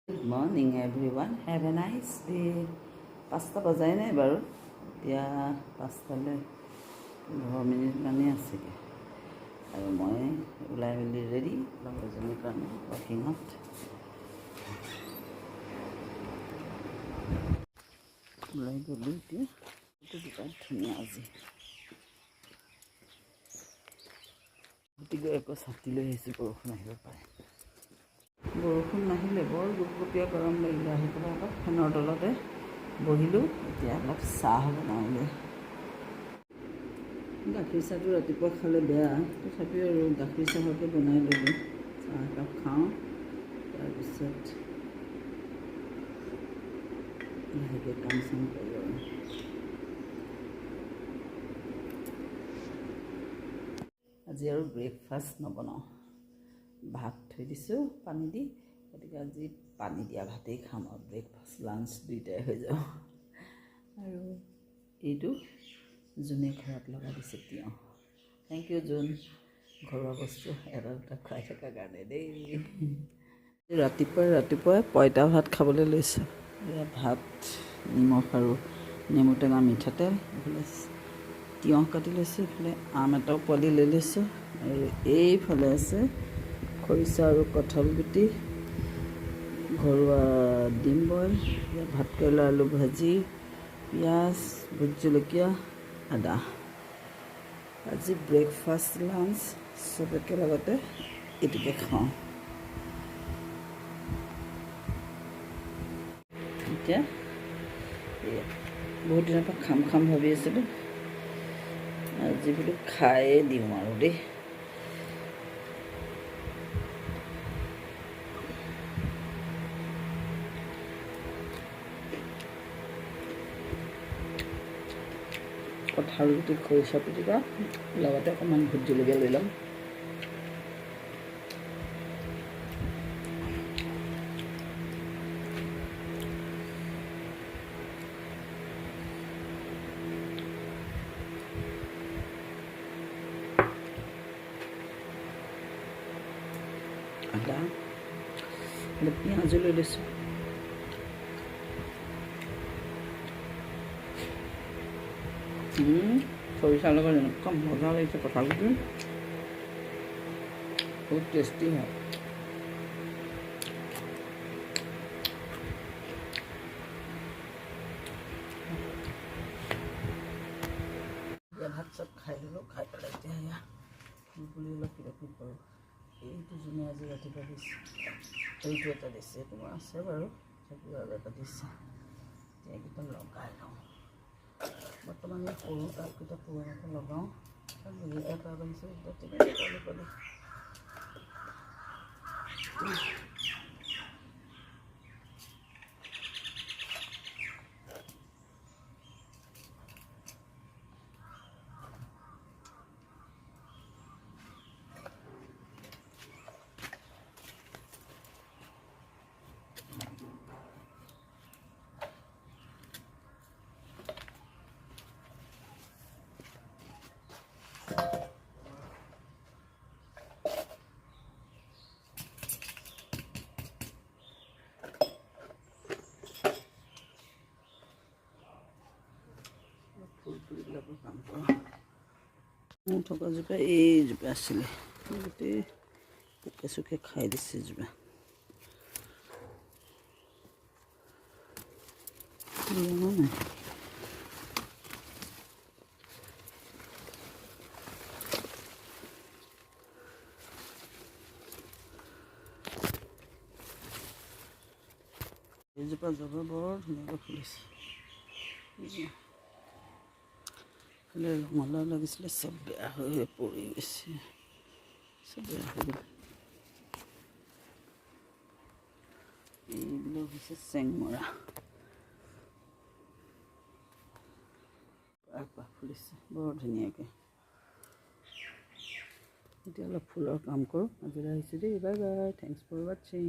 Good morning everyone. Have a nice day. Pasta bajai nai baru. Dia pasta le 15 minute mane asige. Aru moi ulai mili ready. Lagor jani karone working out. Ulai golu dia. Itu bikin dhuniya aji. Tiga ekor sati লৈ আহিছো বৰষুণ আহিব পাৰে বৰষুণ নাহিলে বৰ গুপগুপীয়া গৰম লাগিলে আহি পেলাই অলপ ফেনৰ তলতে বহিলোঁ এতিয়া অলপ চাহ বনাওঁগৈ গাখীৰ চাহটো ৰাতিপুৱা খালে বেয়া তথাপিও আৰু গাখীৰ চাহকে বনাই ল'লোঁ চাহ একাপ খাওঁ তাৰপিছত লাহেকৈ কাম চাম কৰোঁ আৰু আজি আৰু ব্ৰেকফাষ্ট নবনাওঁ ভাত থৈ দিছোঁ পানী দি গতিকে আজি পানী দিয়া ভাতেই খাম আৰু ব্ৰেকফাষ্ট লাঞ্চ দুইটাই হৈ যাব আৰু এইটো জোনে ঘৰত লগাই দিছে তিয়ঁহ থেংক ইউ জোন ঘৰুৱা বস্তু এটা দুটা খুৱাই থকাৰ কাৰণে দেই ৰাতিপুৱাই পঁইতা ভাত খাবলৈ লৈছোঁ ভাত নিমখ আৰু নেমু টেঙা মিঠাতেল এইফালে তিয়ঁহ কাটি লৈছোঁ এইফালে আম এটাও পোৱালি লৈ লৈছোঁ আৰু এইফালে আছে খৰিচা আৰু কঁঠাল গুটি ঘৰুৱা ডিম বইল ভাতকেৰেলা আলু ভাজি পিঁয়াজ ভোট জলকীয়া আদা আজি ব্ৰেকফাষ্ট লাঞ্চ চব একেলগতে এইটোকে খাওঁ এতিয়া বহুত দিনৰ পৰা খাম ভাবি আছিলোঁ আজি বোলো খায়ে দিওঁ আৰু দেই কঁঠাল গুটি খৰিচা পিটিকা লগতে অকণমান ভোট জলকীয়া লৈ ল'ম আদা পিঁয়াজো লৈ লৈছোঁ খৰিচাৰ লগত এনেকুৱা মজা লাগিছে কঁঠালগুটি বহুত টেষ্টি হয় ভাত চাত খাই দিলোঁ খাই পেলাই এতিয়া ফুলপুলি অলপ কিবা কিবি কৰোঁ এইটো যোনে আজি ৰাতিপুৱা দিছে এইটো এটা দিছে এইটো মোৰ আছে বাৰু তথাপিও আৰু এটা দিছে এতিয়া এইকেইটা লগাই লওঁ বৰ্তমান মই কৰোঁ তাতকেইটা পুৰণাকৈ লগাওঁ আৰু যিকেইটা তাত আহিছে তেতিয়া পোৱালি ফুলপুলিবিলাকৰ কাম কৰোঁ মোৰ থকা জোপা এইজোপা আছিলে গোটেই পোকে চোকে খাই দিছে জোপা নাই এইজোপা জবা বৰ ধুনীয়াকৈ ফুলিছে ৰঙালাও লাগিছিলে চব বেয়া হৈ পৰি গৈছে চব বেয়া হৈ গ'ল এইবিলাক হৈছে চেংমৰা ফুলিছে বৰ ধুনীয়াকৈ এতিয়া অলপ ফুলৰ কাম কৰোঁ আজিলৈ আহিছোঁ দেই বাই বাই থেংকছ ফৰ ৱাচিং